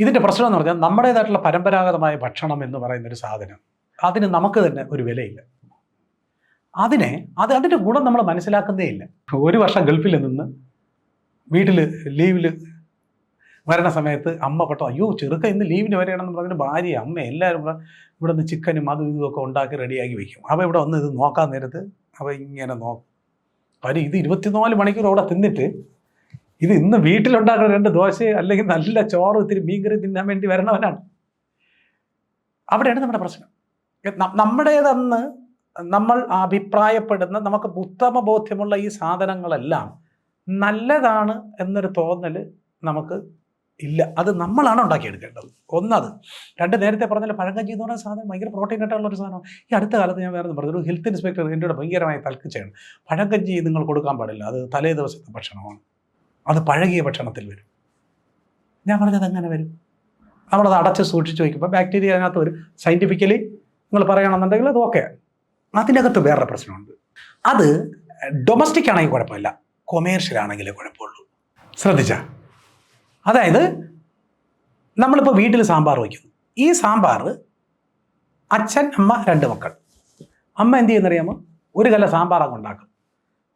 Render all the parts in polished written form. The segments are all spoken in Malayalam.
ഇതിൻ്റെ പ്രശ്നം എന്ന് പറഞ്ഞാൽ നമ്മുടേതായിട്ടുള്ള പരമ്പരാഗതമായ ഭക്ഷണം എന്ന് പറയുന്നൊരു സാധനം, അതിന് നമുക്ക് തന്നെ ഒരു വിലയില്ല. അതിൻ്റെ ഗുണം നമ്മൾ മനസ്സിലാക്കുന്നേ ഇല്ല. ഒരു വർഷം ഗൾഫിൽ നിന്ന് വീട്ടിൽ ലീവിൽ വരണ സമയത്ത് അമ്മ പെട്ടോ അയ്യോ ചെറുക്ക ഇന്ന് ലീവിന് വരികയാണെന്ന് പറഞ്ഞിട്ട് ഭാര്യ അമ്മ എല്ലാവരും കൂടെ ഇവിടെ നിന്ന് ചിക്കനും അതും ഇതുമൊക്കെ ഉണ്ടാക്കി റെഡിയാക്കി വയ്ക്കും. അവ ഇവിടെ വന്ന് ഇത് നോക്കാൻ നേരത്ത് അവ ഇങ്ങനെ നോക്കും. കാര്യം ഇത് 24 മണിക്കൂർ അവിടെ തിന്നിട്ട് ഇത് ഇന്ന് വീട്ടിലുണ്ടാക്കുന്ന 2 ദോശ അല്ലെങ്കിൽ നല്ല ചോറ് ഇത്തിരി മീൻകറി തിന്നാൻ വേണ്ടി വരണവനാണ്. അവിടെയാണ് നമ്മുടെ പ്രശ്നം. നമ്മുടേതെന്ന് നമ്മൾ അഭിപ്രായപ്പെടുന്ന നമുക്ക് ഉത്തമ ബോധ്യമുള്ള ഈ സാധനങ്ങളെല്ലാം നല്ലതാണ് എന്നൊരു തോന്നൽ നമുക്ക് ഇല്ല. അത് നമ്മളാണ് ഉണ്ടാക്കിയെടുക്കേണ്ടത്. ഒന്നത്. 2 നേരത്തെ പറഞ്ഞാൽ പഴങ്കഞ്ഞി എന്ന് പറയുന്ന സാധനം ഭയങ്കര പ്രോട്ടീൻ ആയിട്ടുള്ളൊരു സാധനം. ഈ അടുത്ത കാലത്ത് ഞാൻ വേറെ പറഞ്ഞു, ഒരു ഹെൽത്ത് ഇൻസ്പെക്ടർ എൻ്റെ കൂടെ ഭയങ്കരമായി തൽക്കിച്ചാണ്. പഴങ്കഞ്ഞി നിങ്ങൾ കൊടുക്കാൻ പാടില്ല, അത് തലേ ദിവസത്തെ ഭക്ഷണമാണ്, അത് പഴകിയ ഭക്ഷണത്തിൽ വരും. ഞാൻ പറഞ്ഞത് എങ്ങനെ വരും? നമ്മളത് അടച്ച് സൂക്ഷിച്ച് വയ്ക്കുമ്പോൾ ബാക്ടീരിയ അതിനകത്ത് വരും. സയൻറ്റിഫിക്കലി നിങ്ങൾ പറയുകയാണെന്നുണ്ടെങ്കിൽ അത് ഓക്കെ. അതിനകത്ത് വേറൊരു പ്രശ്നമുണ്ട്. അത് ഡൊമസ്റ്റിക് ആണെങ്കിൽ കുഴപ്പമില്ല, കൊമേഴ്ഷ്യൽ ആണെങ്കിലേ കുഴപ്പമുള്ളൂ. ശ്രദ്ധിച്ചാൽ, അതായത് നമ്മളിപ്പോൾ വീട്ടിൽ സാമ്പാർ വയ്ക്കുന്നു. ഈ സാമ്പാർ അച്ഛൻ അമ്മ 2 മക്കൾ. അമ്മ എന്ത് ചെയ്യുന്നറിയാമോ? ഒരു കല സാമ്പാർ അങ്ങ്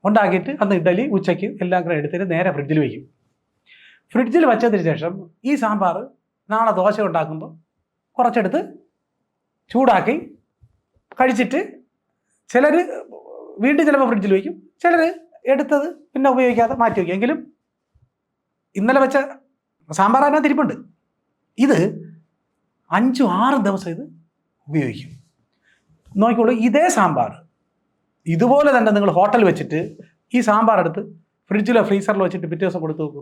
ഉണ്ടാക്കിയിട്ട് അന്ന് ഇഡലി ഉച്ചയ്ക്ക് എല്ലാം കൂടെ എടുത്തിട്ട് നേരെ ഫ്രിഡ്ജിൽ വയ്ക്കും. ഫ്രിഡ്ജിൽ വെച്ചതിന് ശേഷം ഈ സാമ്പാർ നാളെ ദോശ ഉണ്ടാക്കുമ്പോൾ കുറച്ചെടുത്ത് ചൂടാക്കി കഴിച്ചിട്ട് ചിലർ വീണ്ടും ചിലപ്പോൾ ഫ്രിഡ്ജിൽ വയ്ക്കും, ചിലർ എടുത്തത് പിന്നെ ഉപയോഗിക്കാതെ മാറ്റി വയ്ക്കും. എങ്കിലും ഇന്നലെ വെച്ച സാമ്പാർ അതിനകത്ത് ഇരിപ്പുണ്ട്. ഇത് 5-6 ദിവസം ഇത് ഉപയോഗിക്കും. നോക്കിക്കോളൂ, ഇതേ സാമ്പാർ ഇതുപോലെ തന്നെ നിങ്ങൾ ഹോട്ടൽ വെച്ചിട്ട് ഈ സാമ്പാർ എടുത്ത് ഫ്രിഡ്ജിലോ ഫ്രീസറിലോ വെച്ചിട്ട് പിറ്റേ ദിവസം കൊടുത്തു നോക്കൂ,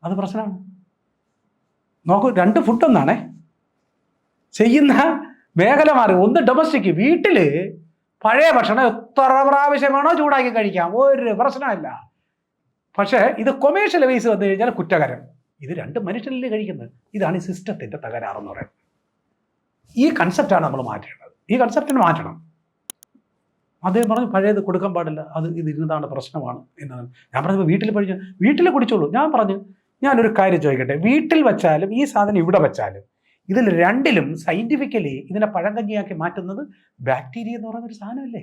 അത് പ്രശ്നമാണ്. നോക്കൂ, 2 ഫുഡ് ഒന്നാണേ, ചെയ്യുന്ന മേഖല മാറി. ഒന്ന് ഡൊമസ്റ്റിക്, വീട്ടിൽ പഴയ ഭക്ഷണം എത്ര പ്രാവശ്യം വേണോ ചൂടാക്കി കഴിക്കാം, ഒരു പ്രശ്നമില്ല. പക്ഷേ ഇത് കൊമേഴ്ഷ്യൽ വൈസ് വന്നു കഴിഞ്ഞാൽ കുറ്റകരം. ഇത് 2 മനുഷ്യരല്ലേ കഴിക്കുന്നത്. ഇതാണ് ഈ സിസ്റ്റത്തിൻ്റെ തകരാറെന്ന് പറയുന്നത്. ഈ കൺസെപ്റ്റാണ് നമ്മൾ മാറ്റേണ്ടത്. ഈ കൺസെപ്റ്റിന് മാറ്റണം. അദ്ദേഹം പറഞ്ഞു പഴയത് കൊടുക്കാൻ പാടില്ല, അത് ഇത് ഇരുന്നതാണ് പ്രശ്നമാണ് എന്നാണ്. ഞാൻ പറഞ്ഞപ്പോൾ വീട്ടിൽ കുടിച്ചോളൂ. ഞാൻ പറഞ്ഞു, ഞാനൊരു കാര്യം ചോദിക്കട്ടെ, വീട്ടിൽ വെച്ചാലും ഈ സാധനം ഇവിടെ വെച്ചാലും ഇതിൽ 2ലും സയൻറ്റിഫിക്കലി ഇതിനെ പഴങ്കഞ്ഞിയാക്കി മാറ്റുന്നത് ബാക്ടീരിയ എന്ന് പറയുന്നൊരു സാധനമല്ലേ.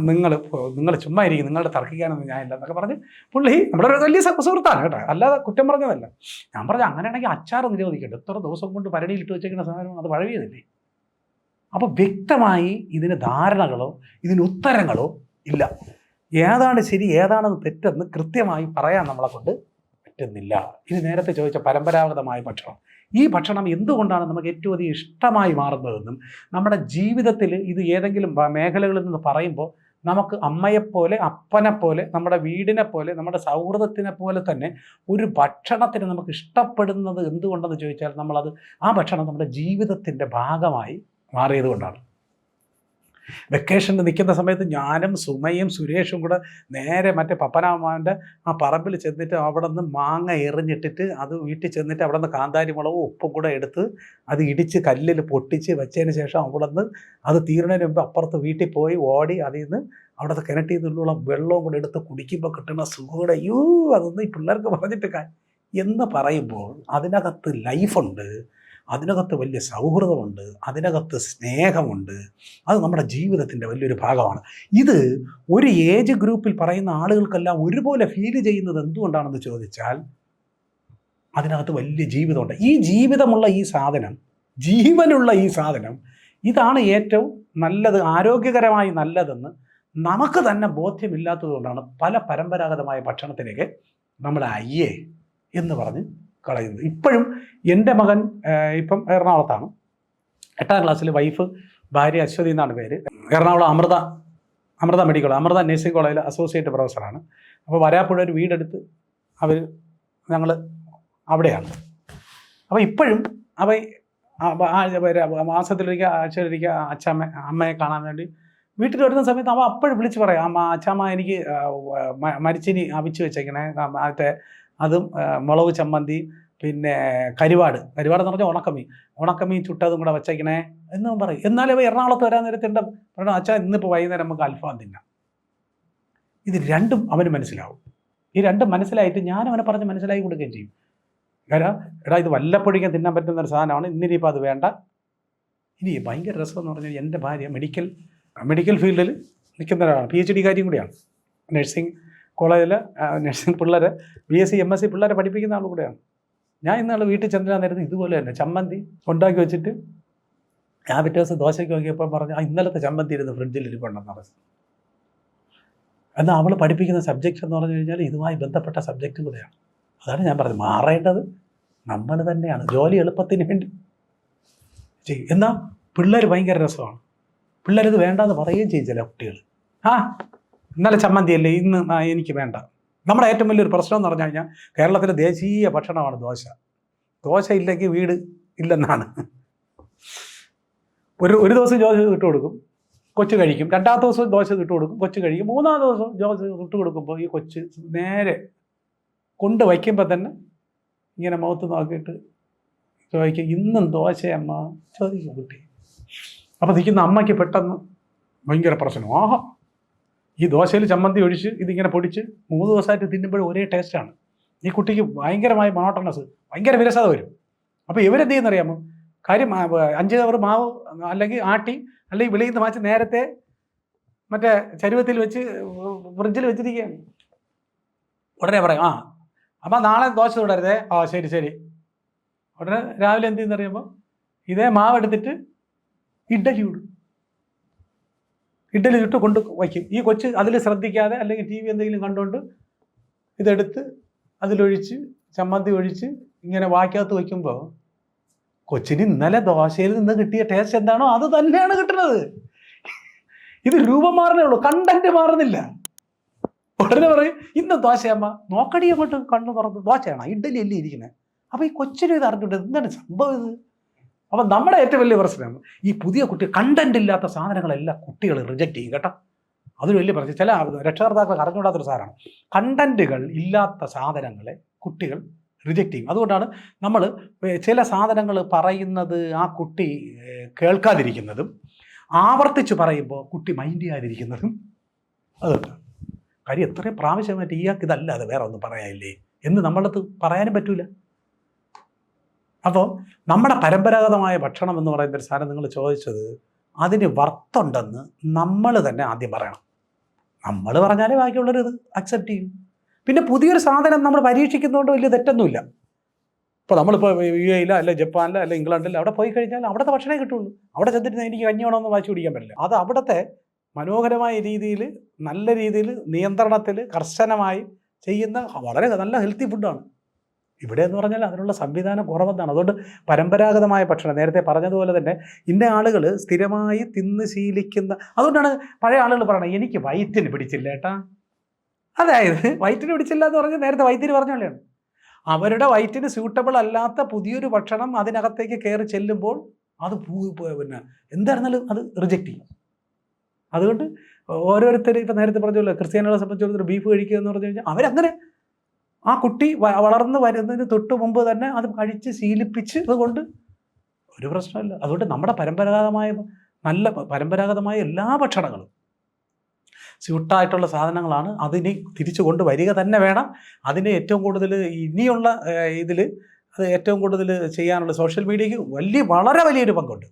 നിങ്ങൾ ചുമ്മാ ഇരിക്കും, നിങ്ങളുടെ തർക്കിക്കാനൊന്നും ഞാനില്ല എന്നൊക്കെ പറഞ്ഞ് പുള്ളി നമ്മുടെ ഒരു വലിയ സുഹൃത്താണ് കേട്ടോ, അല്ലാതെ കുറ്റം പറഞ്ഞതല്ല. ഞാൻ പറഞ്ഞു അങ്ങനെയാണെങ്കിൽ അച്ചാർ നിരോധിക്കട്ടെ, എത്ര ദിവസം കൊണ്ട് ഭരണിയിലിട്ട് വെച്ചേക്കുന്ന സാധനം അത് പഴകിയതല്ലേ. അപ്പോൾ വ്യക്തമായി ഇതിന് ധാരണകളോ ഇതിന് ഉത്തരങ്ങളോ ഇല്ല. ഏതാണ് ശരി ഏതാണെന്ന് തെറ്റെന്ന് കൃത്യമായി പറയാൻ നമ്മളെ കൊണ്ട് പറ്റുന്നില്ല. ഇത് നേരത്തെ ചോദിച്ച പരമ്പരാഗതമായ ഭക്ഷണം, ഈ ഭക്ഷണം എന്തുകൊണ്ടാണ് നമുക്ക് ഏറ്റവും അധികം ഇഷ്ടമായി മാറുന്നതെന്നും നമ്മുടെ ജീവിതത്തിൽ ഇത് ഏതെങ്കിലും മേഖലകളിൽ നിന്ന് പറയുമ്പോൾ നമുക്ക് അമ്മയെപ്പോലെ അപ്പനെപ്പോലെ നമ്മുടെ വീടിനെ പോലെ നമ്മുടെ സൗഹൃദത്തിനെ പോലെ തന്നെ ഒരു ഭക്ഷണത്തിന് നമുക്ക് ഇഷ്ടപ്പെടുന്നത് എന്തുകൊണ്ടെന്ന് ചോദിച്ചാൽ നമ്മളത് ആ ഭക്ഷണം നമ്മുടെ ജീവിതത്തിൻ്റെ ഭാഗമായി മാറിയത് കൊണ്ടാണ്. വെക്കേഷനിൽ നിൽക്കുന്ന സമയത്ത് ഞാനും സുമയും സുരേഷും കൂടെ നേരെ മറ്റേ പപ്പനാമാൻ്റെ ആ പറമ്പിൽ ചെന്നിട്ട് അവിടെ നിന്ന് മാങ്ങ എറിഞ്ഞിട്ടിട്ട് അത് വീട്ടിൽ ചെന്നിട്ട് അവിടെ നിന്ന് കാന്താരി മുളകും ഉപ്പും കൂടെ എടുത്ത് അത് ഇടിച്ച് കല്ലിൽ പൊട്ടിച്ച് വെച്ചതിന് ശേഷം അവിടെ നിന്ന് അത് തീരണതിന് മുമ്പ് അപ്പുറത്ത് വീട്ടിൽ പോയി ഓടി അതിൽ നിന്ന് അവിടുത്തെ കിണറ്റിൽ നിന്നുള്ള വെള്ളവും കൂടെ എടുത്ത് കുടിക്കുമ്പോൾ കിട്ടുന്ന സുഖയുടെ അതൊന്നും ഈ പിള്ളേർക്ക് പറഞ്ഞിട്ട് എന്ന് പറയുമ്പോൾ അതിനകത്ത് ലൈഫുണ്ട്, അതിനകത്ത് വലിയ സൗഹൃദമുണ്ട്, അതിനകത്ത് സ്നേഹമുണ്ട്. അത് നമ്മുടെ ജീവിതത്തിൻ്റെ വലിയൊരു ഭാഗമാണ്. ഇത് ഒരു ഏജ് ഗ്രൂപ്പിൽ പറയുന്ന ആളുകൾക്കെല്ലാം ഒരുപോലെ ഫീൽ ചെയ്യുന്നത് എന്തുകൊണ്ടാണെന്ന് ചോദിച്ചാൽ അതിനകത്ത് വലിയ ജീവിതമുണ്ട്. ഈ ജീവിതമുള്ള ഈ സാധനം, ജീവനുള്ള ഈ സാധനം, ഇതാണ് ഏറ്റവും നല്ലത്, ആരോഗ്യകരമായി നല്ലതെന്ന് നമുക്ക് തന്നെ ബോധ്യമില്ലാത്തത് കൊണ്ടാണ് പല പരമ്പരാഗതമായ ഭക്ഷണത്തിലേക്ക് നമ്മൾ അയ്യേ എന്ന് പറഞ്ഞ് കളയുന്നത്. ഇപ്പോഴും എൻ്റെ മകൻ ഇപ്പം എറണാകുളത്താണ്, 8ാം ക്ലാസ്സിൽ, വൈഫ് ഭാര്യ അശ്വതി എന്നാണ് പേര്. എറണാകുളം അമൃത മെഡിക്കൽ അമൃത നഴ്സിംഗ് കോളേജിൽ അസോസിയേറ്റ് പ്രൊഫസറാണ്. അപ്പോൾ വരാപ്പുഴ ഒരു വീടെടുത്ത് ഞങ്ങൾ അവിടെയാണ്. അപ്പോൾ ഇപ്പോഴും മാസത്തിലൊരിക്കൽ ആഴ്ചയിലൊരിക്കൽ അമ്മയെ കാണാൻ വേണ്ടി വീട്ടിൽ വരുന്ന സമയത്ത് അവ അപ്പോഴും വിളിച്ച് പറയാം, അച്ഛമ്മ എനിക്ക് മരിച്ചിനി അവിച്ച് വെച്ചേക്കണേ, മറ്റേ അതും മുളക് ചമ്മന്തി, പിന്നെ കരുവാട് എന്ന് പറഞ്ഞാൽ ഉണക്കമീൻ ചുട്ടതും കൂടെ വെച്ചേക്കണേ എന്നും പറയും. എന്നാലും എറണാകുളത്ത് വരാൻ നേരത്തെ പറയണം, അച്ഛാ ഇന്നിപ്പോൾ വൈകുന്നേരം നമുക്ക് അൽഫാം തിന്നാം. ഇത് 2ഉം അവന് മനസ്സിലാവും. ഈ രണ്ടും മനസ്സിലായിട്ട് ഞാൻ അവനെ പറഞ്ഞ് മനസ്സിലാക്കി കൊടുക്കുകയും ചെയ്യും. കാരണം എടാ ഇത് വല്ലപ്പോഴേക്കും തിന്നാൻ പറ്റുന്ന ഒരു സാധനമാണ്, ഇന്നിനിപ്പോൾ അത് വേണ്ട. ഇനി ഭയങ്കര രസമെന്ന് പറഞ്ഞാൽ എൻ്റെ ഭാര്യ മെഡിക്കൽ ഫീൽഡിൽ നിൽക്കുന്ന ഒരാളാണ്, PhD കാര്യം കൂടിയാണ്. നഴ്സിംഗ് കോളേജിൽ നഴ്സിംഗ് പിള്ളേരെ BSc MSc പിള്ളേരെ പഠിപ്പിക്കുന്ന ആൾ കൂടെയാണ്. ഞാൻ ഇന്നാൾ വീട്ടിൽ ചെന്നിട്ടാൻ നേരത്ത് ഇതുപോലെ തന്നെ ചമ്മന്തി ഉണ്ടാക്കി വെച്ചിട്ട് ആ പിറ്റേ ദിവസം ദോശയ്ക്ക് നോക്കിയപ്പോൾ പറഞ്ഞു ഇന്നലത്തെ ചമ്മന്തി ഇരുന്ന് ഫ്രിഡ്ജിൽ ഇരിപ്പുണ്ടെന്ന് പറഞ്ഞു. എന്നാൽ അവൾ പഠിപ്പിക്കുന്ന സബ്ജക്റ്റ് എന്ന് പറഞ്ഞു കഴിഞ്ഞാൽ ഇതുമായി ബന്ധപ്പെട്ട സബ്ജക്റ്റ് കൂടെയാണ്. അതാണ് ഞാൻ പറഞ്ഞത്, മാറേണ്ടത് നമ്മൾ തന്നെയാണ്, ജോലി എളുപ്പത്തിന് വേണ്ടി ചെയ്യും. എന്നാൽ പിള്ളേർ ഭയങ്കര രസമാണ്, പിള്ളേരിത് വേണ്ടാന്ന് പറയുകയും ചെയ്യും. ചില കുട്ടികൾ ഇന്നലെ ചമ്മന്തിയല്ലേ ഇന്ന് എനിക്ക് വേണ്ട. നമ്മുടെ ഏറ്റവും വലിയൊരു പ്രശ്നം എന്ന് പറഞ്ഞു കഴിഞ്ഞാൽ കേരളത്തിലെ ദേശീയ ഭക്ഷണമാണ് ദോശ. ദോശ ഇല്ലെങ്കിൽ വീട് ഇല്ലെന്നാണ്. ഒരു ദിവസം ദോശ ഇട്ട് കൊടുക്കും, കൊച്ചു കഴിക്കും. രണ്ടാമത്തെ ദിവസം ദോശ ഇട്ട് കൊടുക്കും, കൊച്ചു കഴിക്കും. മൂന്നാമത്തെ ദിവസം ദോശ ഇട്ട് കൊടുക്കുമ്പോൾ ഈ കൊച്ച് നേരെ കൊണ്ട് വയ്ക്കുമ്പോൾ തന്നെ ഇങ്ങനെ മുഖത്ത് നോക്കിയിട്ട് ചോദിക്കും ഇന്നും ദോശയമ്മ ചോദിക്കും കുട്ടി. അപ്പോൾ നിൽക്കുന്ന അമ്മയ്ക്ക് പെട്ടെന്ന് ഭയങ്കര പ്രശ്നം. ഈ ദോശയിൽ ചമ്മന്തി ഒഴിച്ച് ഇതിങ്ങനെ പൊടിച്ച് 3 ദിവസമായിട്ട് തിന്നുമ്പോഴും ഒരേ ടേസ്റ്റാണ്. ഈ കുട്ടിക്ക് ഭയങ്കരമായി മോണോട്ടണസ്, ഭയങ്കര വിരസത വരും. അപ്പോൾ ഇവരെന്ത് ചെയ്യുന്നറിയാമോ, കാര്യം 5 കവർ മാവ് അല്ലെങ്കിൽ ആട്ടി അല്ലെങ്കിൽ വെളിയിൽ നിന്ന് വാങ്ങിച്ച് നേരത്തെ മറ്റേ ചരുവത്തിൽ വെച്ച് ഫ്രിഡ്ജിൽ വെച്ചിരിക്കുകയാണ്. ഉടനെ പറയും അപ്പം നാളെ ദോശ തുടരുതേ. ശരി. ഉടനെ രാവിലെ എന്ത് ചെയ്യുന്നറിയുമ്പോൾ ഇതേ മാവ് എടുത്തിട്ട് ഇഡ്ഡലി ചുട്ട് കൊണ്ട് വയ്ക്കും. ഈ കൊച്ച് അതിൽ ശ്രദ്ധിക്കാതെ അല്ലെങ്കിൽ TV എന്തെങ്കിലും കണ്ടുകൊണ്ട് ഇതെടുത്ത് അതിലൊഴിച്ച് ചമ്മന്തി ഒഴിച്ച് ഇങ്ങനെ വാക്കകത്ത് വയ്ക്കുമ്പോൾ കൊച്ചിന് ഇന്നലെ ദോശയിൽ നിന്ന് കിട്ടിയ ടേസ്റ്റ് എന്താണോ അത് തന്നെയാണ് കിട്ടുന്നത്. ഇത് രൂപം മാറുന്നേ ഉള്ളൂ, കണ്ടന്റ് മാറുന്നില്ല. ഉടനെ പറയും ഇന്ന് ദോശയമ്മ, നോക്കടി അങ്ങോട്ട് കണ്ണു തുറന്ന് ദോശയാണ്, ഇഡ്ഡലി അല്ലേ ഇരിക്കുന്നത്. അപ്പോൾ ഈ കൊച്ചിനും ഇത് അറിഞ്ഞിട്ട് എന്താണ് സംഭവം ഇത്. അപ്പം നമ്മുടെ ഏറ്റവും വലിയ പ്രശ്നം ഈ പുതിയ കുട്ടി കണ്ടന്റ് ഇല്ലാത്ത സാധനങ്ങളെല്ലാം കുട്ടികൾ റിജക്റ്റ് ചെയ്യും കേട്ടോ. അതൊരു വലിയ പ്രശ്നം. ചില രക്ഷകർത്താക്കൾ അറിഞ്ഞുകൂടാത്തൊരു സാധനമാണ്, കണ്ടന്റുകൾ ഇല്ലാത്ത സാധനങ്ങളെ കുട്ടികൾ റിജക്റ്റ് ചെയ്യും. അതുകൊണ്ടാണ് നമ്മൾ ചില സാധനങ്ങൾ പറയുന്നത് ആ കുട്ടി കേൾക്കാതിരിക്കുന്നതും ആവർത്തിച്ച് പറയുമ്പോൾ കുട്ടി മൈൻഡ് ചെയ്യാതിരിക്കുന്നതും. അതുകൊണ്ടാണ് കാര്യം എത്രയും പ്രാവശ്യമായിട്ട് ഇയാൾക്ക് ഇതല്ല അത് വേറെ ഒന്നും പറയാനില്ലേ എന്ന് നമ്മളത് പറയാനും പറ്റൂല. അപ്പോൾ നമ്മുടെ പരമ്പരാഗതമായ ഭക്ഷണം എന്ന് പറയുന്ന ഒരു സാധനം നിങ്ങൾ ചോദിച്ചത്, അതിന് വർത്തുണ്ടെന്ന് നമ്മൾ തന്നെ ആദ്യം പറയണം. നമ്മൾ പറഞ്ഞാലേ ബാക്കിയുള്ളവർ ഇത് അക്സെപ്റ്റ് ചെയ്യും. പിന്നെ പുതിയൊരു സാധനം നമ്മൾ പരീക്ഷിക്കുന്നതുകൊണ്ട് വലിയ തെറ്റൊന്നുമില്ല. ഇപ്പോൾ നമ്മളിപ്പോൾ UAE അല്ലെ ജപ്പാനിലോ അല്ലെ ഇംഗ്ലണ്ടിലോ അവിടെ പോയി കഴിഞ്ഞാൽ അവിടുത്തെ ഭക്ഷണമേ കിട്ടുള്ളൂ. അവിടെ ചെന്നിട്ട് എനിക്ക് കഞ്ഞി വേണമെന്ന് വാശി പിടിക്കാൻ പറ്റില്ല. അത് അവിടുത്തെ മനോഹരമായ രീതിയിൽ നല്ല രീതിയിൽ നിയന്ത്രണത്തിൽ കർശനമായി ചെയ്യുന്ന വളരെ നല്ല ഹെൽത്തി ഫുഡാണ്. ഇവിടെ എന്ന് പറഞ്ഞാൽ അതിനുള്ള സംവിധാനം കുറവെന്നാണ്. അതുകൊണ്ട് പരമ്പരാഗതമായ ഭക്ഷണം നേരത്തെ പറഞ്ഞതുപോലെ തന്നെ ഇന്ന ആളുകൾ സ്ഥിരമായി തിന്ന് ശീലിക്കുന്ന, അതുകൊണ്ടാണ് പഴയ ആളുകൾ പറയണത് എനിക്ക് വയറ്റിന് പിടിച്ചില്ല ഏട്ടാ. അതായത് വയറ്റിന് പിടിച്ചില്ല എന്ന് പറഞ്ഞാൽ നേരത്തെ വൈദ്യര് പറഞ്ഞോളെയാണ്. അവരുടെ വയറ്റിന് സ്യൂട്ടബിൾ അല്ലാത്ത പുതിയൊരു ഭക്ഷണം അതിനകത്തേക്ക് കയറി ചെല്ലുമ്പോൾ അത് പിന്നെ എന്തായിരുന്നാലും അത് റിജക്റ്റ് ചെയ്യും. അതുകൊണ്ട് ഓരോരുത്തർ ഇപ്പം നേരത്തെ പറഞ്ഞല്ലോ, ക്രിസ്ത്യാനികളെ സംബന്ധിച്ചിടത്തോളം ബീഫ് കഴിക്കുക എന്ന് പറഞ്ഞു കഴിഞ്ഞാൽ അവരങ്ങനെ ആ കുട്ടി വളർന്നു വരുന്നതിന് തൊട്ട് മുമ്പ് തന്നെ അത് കഴിച്ച് ശീലിപ്പിച്ച് അതുകൊണ്ട് ഒരു പ്രശ്നമില്ല. അതുകൊണ്ട് നമ്മുടെ പരമ്പരാഗതമായ എല്ലാ ഭക്ഷണങ്ങളും സ്യൂട്ടായിട്ടുള്ള സാധനങ്ങളാണ്. അതിന് തിരിച്ചു കൊണ്ട് വരിക തന്നെ വേണം. അതിന് ഏറ്റവും കൂടുതൽ ഇനിയുള്ള ഇതിൽ അത് ഏറ്റവും കൂടുതൽ ചെയ്യാനുള്ള സോഷ്യൽ മീഡിയയ്ക്ക് വളരെ വലിയൊരു പങ്കുണ്ട്.